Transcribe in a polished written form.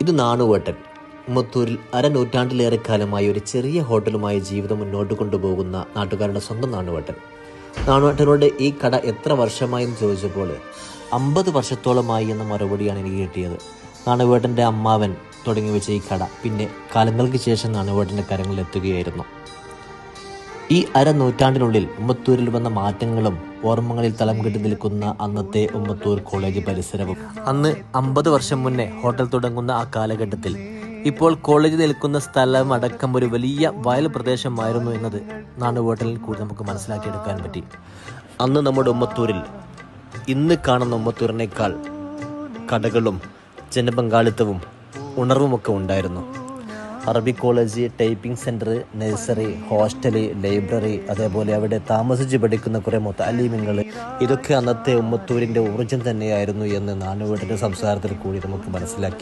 ഇത് നാണുവേട്ടൻ. ഉമ്മത്തൂരിൽ അരനൂറ്റാണ്ടിലേറെ കാലമായി ഒരു ചെറിയ ഹോട്ടലുമായി ജീവിതം മുന്നോട്ട് കൊണ്ടുപോകുന്ന നാട്ടുകാരുടെ സ്വന്തം നാണുവേട്ടൻ. നാണുവേട്ടനോട് ഈ കട എത്ര വർഷമായെന്ന് ചോദിച്ചപ്പോൾ 50 വർഷത്തോളമായി എന്ന മറുപടിയാണ് എനിക്ക് കിട്ടിയത്. നാണുവേട്ടൻ്റെ അമ്മാവൻ തുടങ്ങി വെച്ച ഈ കട പിന്നെ കാലങ്ങൾക്ക് ശേഷം നാണുവേട്ടൻ്റെ കരങ്ങളിൽ എത്തുകയായിരുന്നു. ഈ അരനൂറ്റാണ്ടിനുള്ളിൽ ഉമ്മത്തൂരിൽ വന്ന മാറ്റങ്ങളും ഓർമ്മകളിൽ തളം കെട്ടി നിൽക്കുന്ന അന്നത്തെ ഉമ്മത്തൂർ കോളേജ് പരിസരവും, അന്ന് 50 വർഷം മുന്നേ ഹോട്ടൽ തുടങ്ങുന്ന ആ കാലഘട്ടത്തിൽ ഇപ്പോൾ കോളേജ് നിൽക്കുന്ന സ്ഥലം അടക്കം ഒരു വലിയ വയൽ പ്രദേശമായിരുന്നു എന്നത് നാണുവേട്ടനിൽ കൂടി നമുക്ക് മനസ്സിലാക്കിയെടുക്കാൻ പറ്റി. അന്ന് നമ്മുടെ ഉമ്മത്തൂരിൽ ഇന്ന് കാണുന്ന ഉമ്മത്തൂരിനേക്കാൾ കടകളും ജനപങ്കാളിത്തവും ഉണർവുമൊക്കെ ഉണ്ടായിരുന്നു. അറബി college, typing centre, nursery, hostel, library, അതേപോലെ അവിടെ താമസിച്ച് പഠിക്കുന്ന കുറേ മുതഅല്ലിമീങ്ങൾ, ഇതൊക്കെ അന്നത്തെ ഉമ്മത്തൂരിൻ്റെ ഊർജ്ജം തന്നെയായിരുന്നു എന്ന് നാണുവേട്ടൻ്റെ സംസാരത്തിൽ കൂടി നമുക്ക് മനസ്സിലാക്കി.